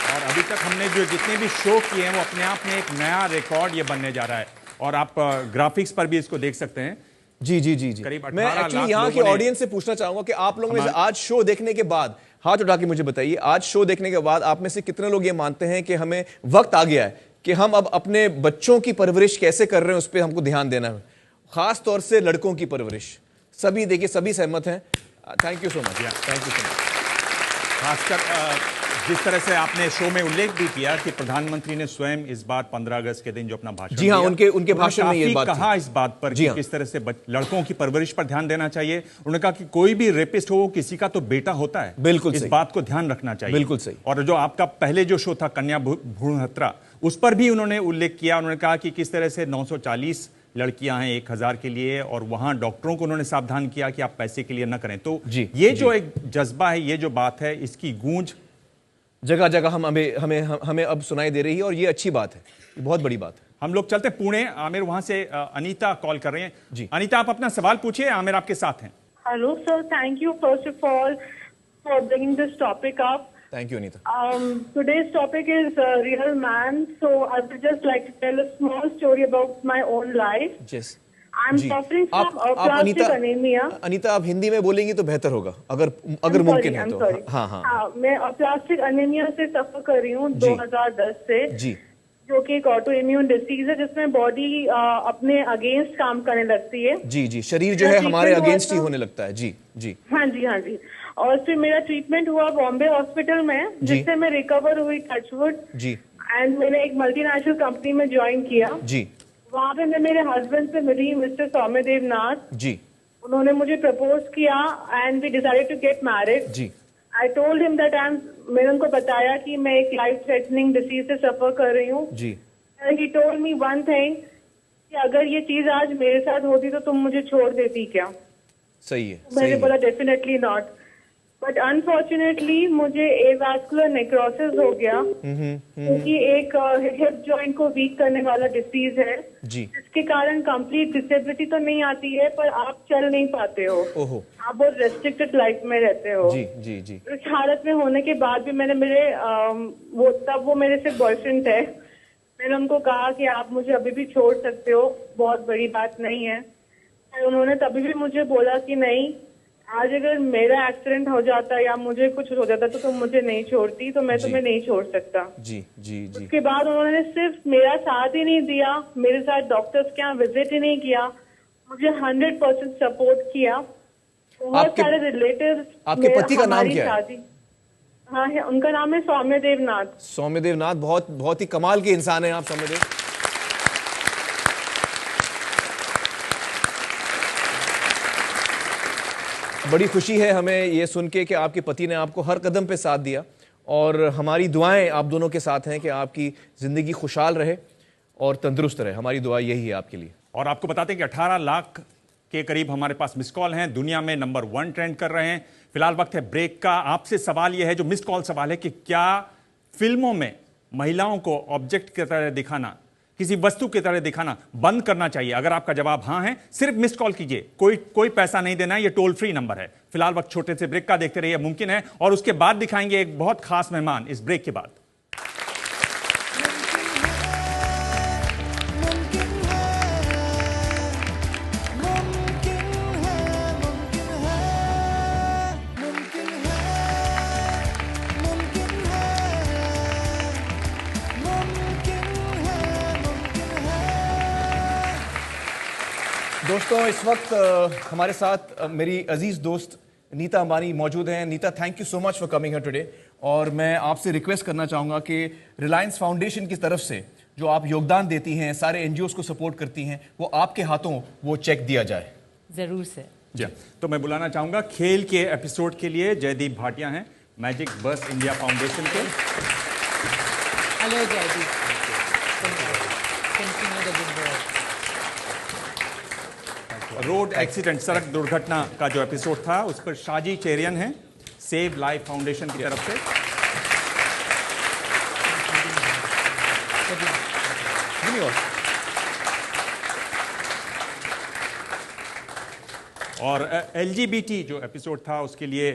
और अभी तक हमने जो जितने भी शो किए हैं वो अपने आप में एक नया रिकॉर्ड ये बनने जा रहा है। और आप ग्राफिक्स पर भी इसको देख सकते हैं। जी जी जी जी। मैं एक्चुअली यहाँ के ऑडियंस से पूछना चाहूंगा कि आप लोगों ने आज शो देखने के बाद, हाथ उठा के मुझे बताइए, आज शो देखने के बाद आप में से कितने लोग ये मानते हैं कि हमें वक्त आ गया है कि हम अब अपने बच्चों की परवरिश कैसे कर रहे हैं उस पर हमको ध्यान देना है, खास तौर से लड़कों की परवरिश। सभी देखिए, सभी सहमत हैं। Thank you so much. Thank you so much. खासकर जिस तरह से आपने शो में उल्लेख भी किया कि प्रधानमंत्री ने स्वयं इस बार 15 अगस्त के दिन जो अपना भाषण जी हाँ, उनके भाषण में ये बात कहा इस बात पर कि किस तरह से लड़कों की परवरिश पर ध्यान देना चाहिए। उन्होंने कहा कि कोई भी रेपिस्ट हो किसी का तो बेटा होता है, बिल्कुल इस बात को ध्यान रखना चाहिए। बिल्कुल सही। और जो आपका पहले जो शो था कन्या भ्रूण हत्या, उस पर भी उन्होंने उल्लेख किया। उन्होंने कहा कि किस तरह से 940 लड़कियां हैं 1000 के लिए, और वहां डॉक्टरों को उन्होंने सावधान किया कि आप पैसे के लिए न करें। तो ये जो एक जज्बा है, ये जो बात है, इसकी गूंज जगह जगह हमें अब सुनाई दे रही है, और ये अच्छी बात है, ये बहुत बड़ी बात है। हम लोग चलते पुणे। आमिर वहां से अनीता कॉल कर रहे हैं। जी अनीता, आप अपना सवाल पूछिए, आमिर आपके साथ हैं। Hello sir, thank you first of all for bringing this topic up. Thank you, Anita. Today's topic is real man, so I would just like to tell a small story about my own life. Yes. I'm suffering from aplastic anemia. Anita, आप हिंदी में बोलेंगी तो बेहतर होगा, अगर मुमकिन है तो। हाँ, मैं aplastic anemia से सफर कर रही हूँ 2010 से, जी, जो कि एक ऑटो इम्यून डिसीज है जिसमें बॉडी अपने अगेंस्ट काम करने लगती है। जी जी, शरीर जो है हमारे अगेंस्ट ही होने लगता है। जी जी, हाँ जी, हाँ जी। और फिर मेरा ट्रीटमेंट हुआ बॉम्बे हॉस्पिटल में, जिससे मैं रिकवर हुई, टचवुड जी। एंड मैंने एक मल्टीनेशनल कंपनी में ज्वाइन किया जी। वहाँ पे मैं मेरे हस्बैंड से मिली, मिस्टर सौम्यदेव नाथ जी। उन्होंने मुझे प्रपोज किया and we decided to get married. जी। आई टोल्ड हिम दैट मैंने उनको बताया कि मैं एक लाइफ थ्रेटनिंग डिसीज से सफर कर रही हूँ। जी। He told me one thing कि अगर ये चीज आज मेरे साथ होती तो तुम मुझे छोड़ देती क्या? सही है। मैंने बोला डेफिनेटली नॉट, बट अनफॉर्चुनेटली मुझे एवास्कुलर नेक्रोसिस हो गया, क्योंकि एक हिप जॉइंट को वीक करने वाला डिसीज है, जिसके कारण कंप्लीट डिसेबिलिटी तो नहीं आती है पर आप चल नहीं पाते हो। ओहो। आप बहुत रेस्ट्रिक्टेड लाइफ में रहते हो। जी जी जी। इस हालत में होने के बाद भी मैंने वो मेरे से बॉयफ्रेंड थे, मैंने उनको कहा कि आप मुझे अभी भी छोड़ सकते हो, बहुत बड़ी बात नहीं है। उन्होंने तभी भी मुझे बोला कि नहीं, आज अगर मेरा एक्सीडेंट हो जाता या मुझे कुछ हो जाता तो तुम मुझे नहीं छोड़ती, तो मैं तुम्हें नहीं छोड़ सकता। जी जी जी। उसके बाद उन्होंने सिर्फ मेरा साथ ही नहीं दिया, मेरे साथ डॉक्टर्स के यहाँ विजिट ही नहीं किया, मुझे 100% सपोर्ट किया। बहुत सारे रिलेटिव्स। आपके पति का नाम क्या है? हाँ है, उनका नाम है सौम्यदेव नाथ। सौम्यदेव नाथ, बहुत ही कमाल के इंसान हैं आप सौम्यदेव। बड़ी खुशी है हमें ये सुन के कि आपके पति ने आपको हर कदम पे साथ दिया, और हमारी दुआएं आप दोनों के साथ हैं कि आपकी जिंदगी खुशहाल रहे और तंदुरुस्त रहे। हमारी दुआ यही है आपके लिए। और आपको बताते हैं कि 18 लाख के करीब हमारे पास मिस कॉल हैं, दुनिया में नंबर 1 ट्रेंड कर रहे हैं। फिलहाल वक्त है ब्रेक का। आपसे सवाल यह है, जो मिस कॉल सवाल है, कि क्या फिल्मों में महिलाओं को ऑब्जेक्ट की तरह दिखाना, किसी वस्तु की तरह दिखाना बंद करना चाहिए? अगर आपका जवाब हाँ है, सिर्फ मिस कॉल कीजिए, कोई पैसा नहीं देना है, ये टोल फ्री नंबर है। फिलहाल वक्त छोटे से ब्रेक का, देखते रहिए मुमकिन है, और उसके बाद दिखाएंगे एक बहुत खास मेहमान इस ब्रेक के बाद। दोस्तों, इस वक्त हमारे साथ मेरी अजीज दोस्त नीता अंबानी मौजूद हैं। Nita, thank you so much for coming here today. और मैं आपसे रिक्वेस्ट करना चाहूँगा कि रिलायंस फाउंडेशन की तरफ से जो आप योगदान देती हैं, सारे एनजीओज को सपोर्ट करती हैं, वो आपके हाथों वो चेक दिया जाए। जरूर सर। जी, तो मैं बुलाना चाहूँगा खेल के एपिसोड के लिए जयदीप भाटिया हैं, मैजिक बस इंडिया फाउंडेशन के। हेलो जयदीप। रोड एक्सीडेंट, सड़क दुर्घटना का जो एपिसोड था उस पर शाजी चेरियन है सेव लाइफ फाउंडेशन की तरफ से। और LGBT जो एपिसोड था उसके लिए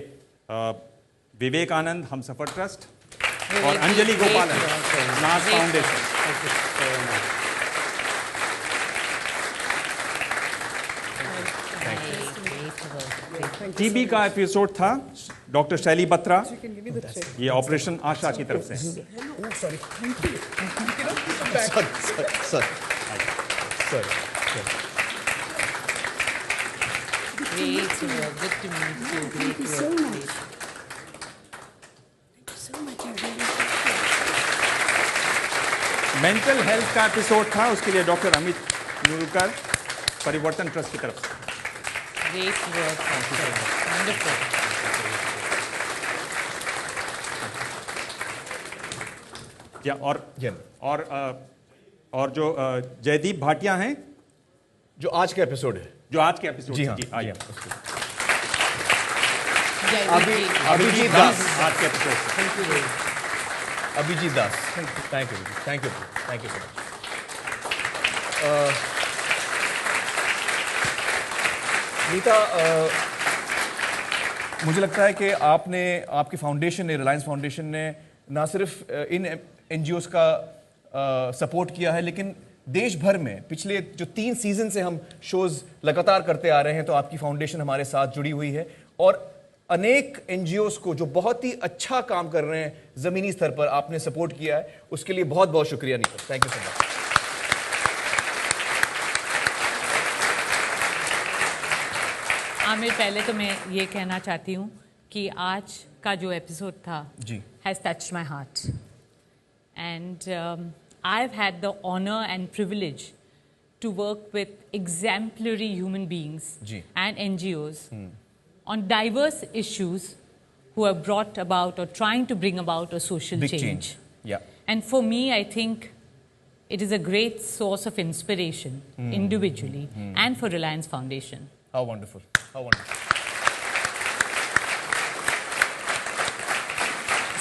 विवेकानंद हमसफर ट्रस्ट और अंजलि गोपालन नाज फाउंडेशन। टीबी का एपिसोड था डॉक्टर शैली बत्रा, ये ऑपरेशन आशा की तरफ से। मेंटल हेल्थ का एपिसोड था उसके लिए डॉक्टर अमित नुरकर परिवर्तन ट्रस्ट की तरफ से। या और जो जयदीप भाटिया हैं जो आज का एपिसोड है, जो आज के एपिसोड जी हाँ, आइए। अभिजीत दास आज के episode. Abhijit Das, thank you. Nita, मुझे लगता है कि आपकी फाउंडेशन ने, रिलायंस फाउंडेशन ने ना सिर्फ इन NGOs का सपोर्ट किया है, लेकिन देश भर में पिछले जो 3 सीजन से हम शोज लगातार करते आ रहे हैं, तो आपकी फाउंडेशन हमारे साथ जुड़ी हुई है और अनेक NGOs को जो बहुत ही अच्छा काम कर रहे हैं जमीनी स्तर पर आपने सपोर्ट किया है, उसके लिए बहुत बहुत शुक्रिया Nita, thank you so much. Aamir, पहले तो मैं ये कहना चाहती हूँ कि आज का जो एपिसोड था has touched my heart and I've had the honor and privilege to work with exemplary human beings and NGOs on diverse issues who have brought about or trying to bring about a social change. Yeah. And for me, I think it is a great source of inspiration individually and for Reliance Foundation. How wonderful. How wonderful.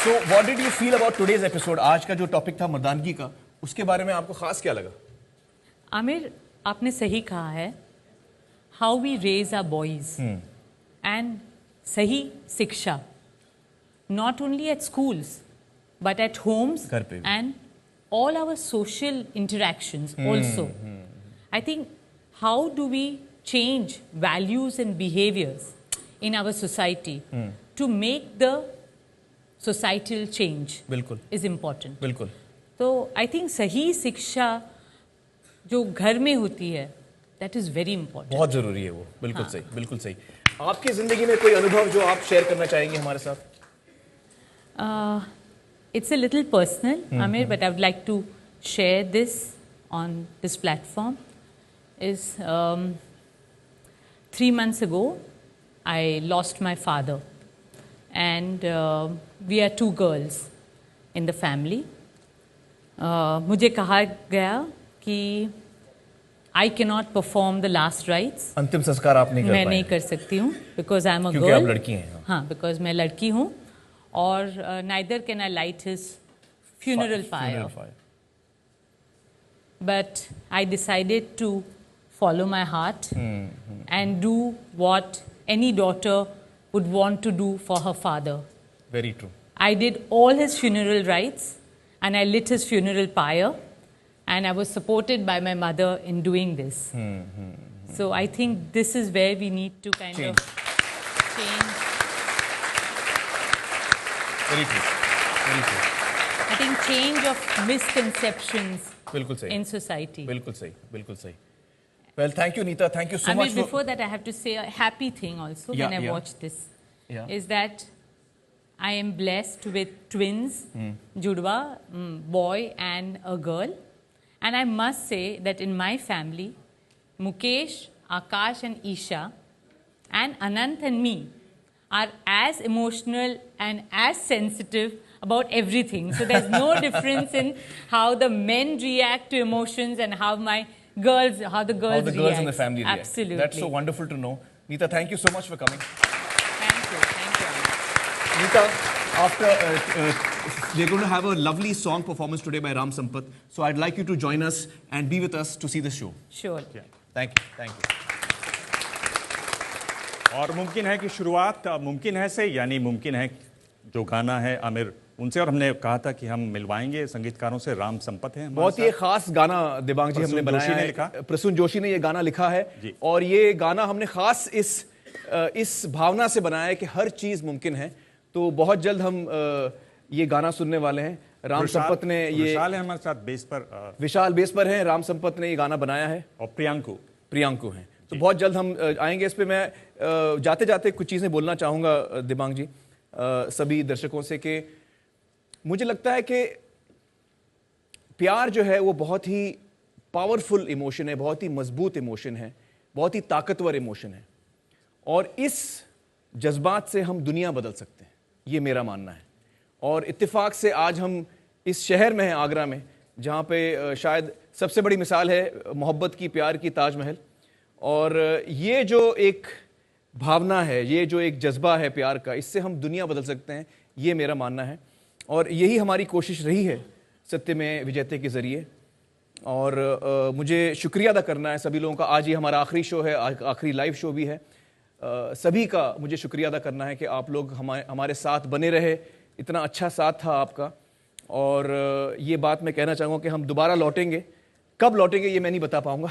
So, what did you feel about today's episode? आज का जो टॉपिक था मर्दानगी का, उसके बारे में आपको खास क्या लगा? आमिर, आपने सही कहा है, how we raise our boys and सही शिक्षा, not only at schools but at homes and all our social interactions also. I think how do we change values and behaviors in our society to make the societal change is important. बिल्कुल. तो आई थिंक सही शिक्षा जो घर में होती है दैट इज वेरी इंपॉर्टेंट, बहुत जरूरी है वो, बिल्कुल सही, बिल्कुल सही। आपकी जिंदगी में कोई अनुभव जो आप शेयर करना चाहेंगे हमारे साथ? It's a little personal Aamir, but I would like to share this on this platform. Is 3 months ago I lost my father and we are 2 girls in the family. मुझे कहा गया कि I cannot perform the last rites. अंतिम संस्कार आप नहीं कर पाए? मैं नहीं कर सकती हूँ because I am a girl. क्योंकि आप लड़की हैं। हाँ, because मैं लड़की हूँ और neither can I light his funeral fire. But I decided to follow my heart and do what any daughter would want to do for her father. Very true. I did all his funeral rites and I lit his funeral pyre and I was supported by my mother in doing this. So I think this is where we need to kind of change. Very true. Very true. I think change of misconceptions बिल्कुल सही in society. बिल्कुल सही, बिल्कुल सही. Well, thank you, Neeta. Thank you so much. Before that, I have to say a happy thing also when I watched this. Is that I am blessed with twins, Judwa, boy and a girl. And I must say that in my family, Mukesh, Akash and Isha and Anant and me are as emotional and as sensitive about everything. So there's no difference in how the men react to emotions and how my girls, how the girls, how the girls in the react. family react. Absolutely. That's so wonderful to know. Neeta, thank you so much for coming. Thank you. Neeta, after we're going to have a lovely song performance today by Ram Sampath. So I'd like you to join us and be with us to see the show. Sure. Thank you. Thank you. और मुमकिन है कि शुरुआत मुमकिन है से यानी मुमकिन है जो गाना है आमिर उनसे, और हमने कहा था कि हम मिलवाएंगे संगीतकारों से। राम संपत हैं बहुत ही खास गाना दिबांग जी हमने बनाया है। प्रसून जोशी ने ये गाना लिखा है और ये गाना हमने खास इस भावना से बनाया है कि हर चीज मुमकिन है। तो बहुत जल्द हम ये गाना सुनने वाले हैं। राम संपत ने ये विशाल है हमारे साथ बेस पर, विशाल बेस पर है। राम संपत ने ये गाना बनाया है और प्रियांकु हैं। तो बहुत जल्द हम आएंगे इस पे। मैं जाते जाते कुछ चीज़ें बोलना चाहूँगा दिबांग जी सभी दर्शकों से कि मुझे लगता है कि प्यार जो है वो बहुत ही पावरफुल इमोशन है, बहुत ही मजबूत इमोशन है, बहुत ही ताकतवर इमोशन है और इस जज्बात से हम दुनिया बदल सकते हैं, ये मेरा मानना है। और इत्तेफाक से आज हम इस शहर में हैं, आगरा में, जहाँ पे शायद सबसे बड़ी मिसाल है मोहब्बत की, प्यार की, ताजमहल। और ये जो एक भावना है, ये जो एक जज्बा है प्यार का, इससे हम दुनिया बदल सकते हैं, ये मेरा मानना है। और यही हमारी कोशिश रही है सत्य में विजेते के ज़रिए। और मुझे शुक्रिया अदा करना है सभी लोगों का। आज ये हमारा आखिरी शो है, आखिरी लाइव शो भी है। सभी का मुझे शुक्रिया अदा करना है कि आप लोग हमारे साथ बने रहे, इतना अच्छा साथ था आपका। और ये बात मैं कहना चाहूँगा कि हम दोबारा लौटेंगे। कब लौटेंगे ये मैं नहीं बता पाऊँगा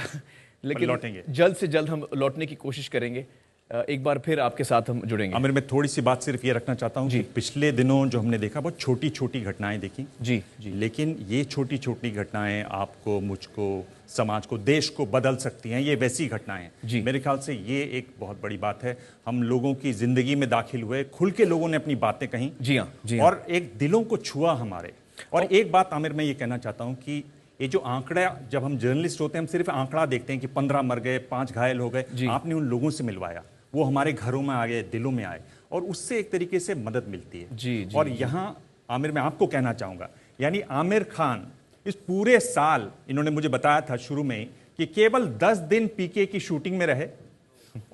लेकिन लौटेंगे, जल्द से जल्द हम लौटने की कोशिश करेंगे। एक बार फिर आपके साथ हम जुड़ेंगे। आमिर, मैं थोड़ी सी बात सिर्फ ये रखना चाहता हूँ जी। पिछले दिनों जो हमने देखा बहुत छोटी छोटी घटनाएं देखी जी, लेकिन ये छोटी छोटी घटनाएं आपको, मुझको, समाज को, देश को बदल सकती हैं। ये वैसी घटनाएं हैं। मेरे ख्याल से ये एक बहुत बड़ी बात है। हम लोगों की जिंदगी में दाखिल हुए, खुल के लोगों ने अपनी बातें कहीं, जी हाँ, और एक दिलों को छुआ हमारे। और एक बात आमिर मैं ये कहना चाहता हूँ कि ये जो आंकड़ा, जब हम जर्नलिस्ट होते हैं हम सिर्फ आंकड़ा देखते हैं कि 15 मर गए, 5 घायल हो गए। आपने उन लोगों से मिलवाया, वो हमारे घरों में आ गए, दिलों में आए, और उससे एक तरीके से मदद मिलती है। जी, और यहाँ आमिर मैं आपको कहना चाहूँगा, यानी आमिर खान इस पूरे साल, इन्होंने मुझे बताया था शुरू में कि केवल 10 दिन पीके की शूटिंग में रहे,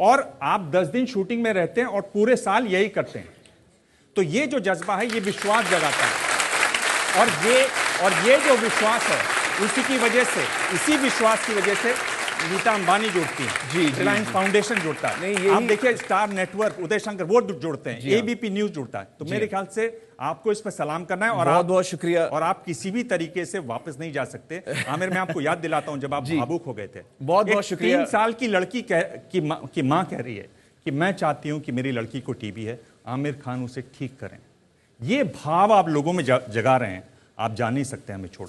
और आप 10 दिन शूटिंग में रहते हैं और पूरे साल यही करते हैं। तो ये जो जज्बा है ये विश्वास जगाता है, और ये जो विश्वास है उसी की वजह से, इसी विश्वास की वजह से नीता अंबानी जुड़ती है, रिलायंस फाउंडेशन जुड़ता है। आप देखिए स्टार नेटवर्क, उदय शंकर, वो जुड़ते हैं, एबीपी न्यूज जुड़ता है। तो मेरे ख्याल से आपको इस पर सलाम करना है। और बहुत बहुत शुक्रिया। और आप किसी भी तरीके से वापस नहीं जा सकते। आमिर, मैं आपको याद दिलाता हूं जब आप भावुक हो गए थे, बहुत बहुत शुक्रिया। 3 साल की लड़की की माँ कह रही है कि मैं चाहती हूं कि मेरी लड़की को टीबी है, आमिर खान उसे ठीक करें। ये भाव आप लोगों में जगा रहे हैं। आप जा नहीं सकते हमें छोड़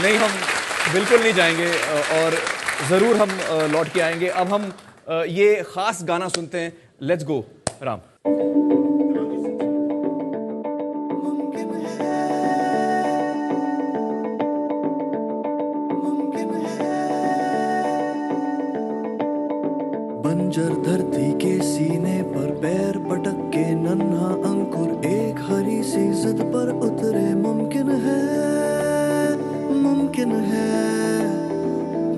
नहीं, हम बिल्कुल नहीं जाएंगे और ज़रूर हम लौट के आएंगे। अब हम ये ख़ास गाना सुनते हैं। Let's go Ram. बंजर धरती के सीने पर पैर पटक के नन्हा अंकुर एक हरी सी जिद पर उतरे। मुमकिन है, मुमकिन है,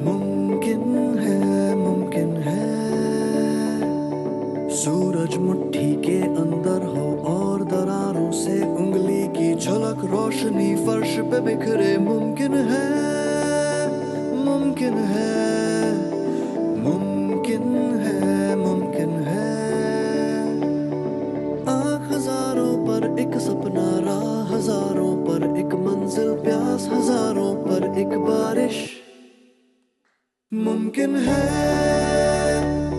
मुमकिन है, मुमकिन है। सूरज मुट्ठी के अंदर हो और दरारों से उंगली की झलक रोशनी फर्श पे बिखरे। मुमकिन है, मुमकिन है, मुमकिन है, मुमकिन है। आँख हजारों पर एक सपना, राह हजारों पर एक मंजिल, प्यास हजारों पर एक बारिश। मुमकिन है,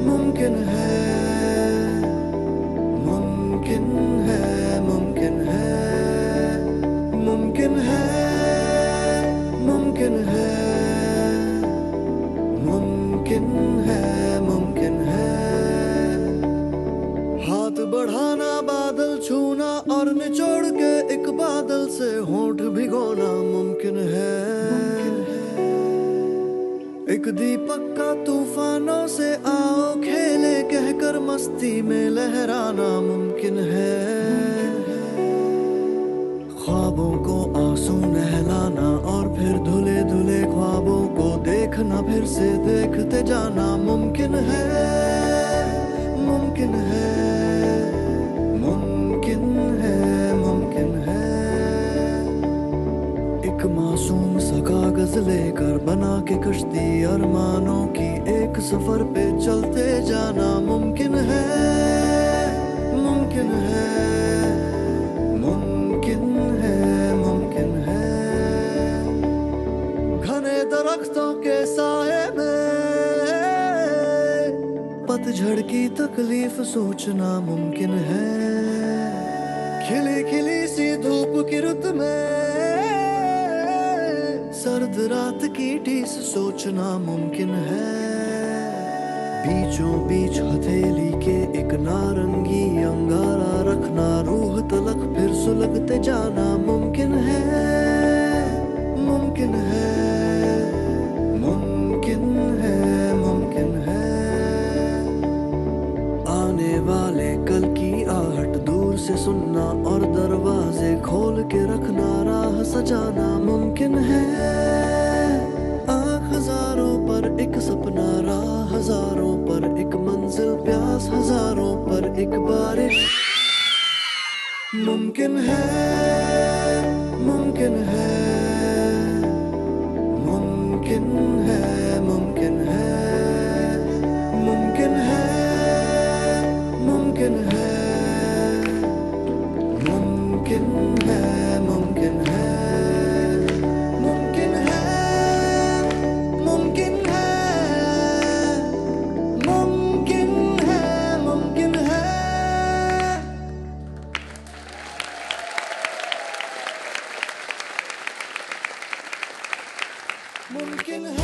मुमकिन है, मुमकिन है, मुमकिन है, मुमकिन है, मुमकिन है, मुमकिन है, मुमकिन है। हाथ बढ़ाना, बादल छूना और निचोड़ के एक बादल से होंठ भिगोना। मुमकिन है, एक दीपक का तूफानों से आओ खेले कहकर मस्ती में लहराना। मुमकिन है, ख्वाबों को आंसू नहलाना और फिर धुले अपने ख्वाबों को देखना, फिर से देखते जाना मुमकिन है, मुमकिन है, मुमकिन है, मुमकिन है। एक मासूम सा कागज लेकर बना के कश्ती अरमानों की, एक सफर पे चलते जाना मुमकिन है, मुमकिन है, मुमकिन है, मुमकिन है। घने दरख्तों के साए में पतझड़ की तकलीफ सोचना मुमकिन है, खिली खिली सी धूप की रुत में सर्द रात की टीस सोचना मुमकिन है। बीचों बीच हथेली के एक नारंगी अंगारा रखना, रूह तलक फिर सुलगते जाना मुमकिन है, मुमकिन है, मुमकिन है, मुमकिन है। आने वाले कल की आहट दूर से सुनना और दरवाजे खोल के रखना, राह सजाना मुमकिन है। आँख हजारों पर एक सपना, राह हजारों पर एक मंजिल, प्यास हजारों पर एक बारिश मुमकिन है, मुमकिन है, मुमकिन है, मुमकिन है, मुमकिन है, मुमकिन है, मुमकिन है, मुमकिन है, मुमकिन है, मुमकिन है, मुमकिन है, मुमकिन है। मुमकिन है।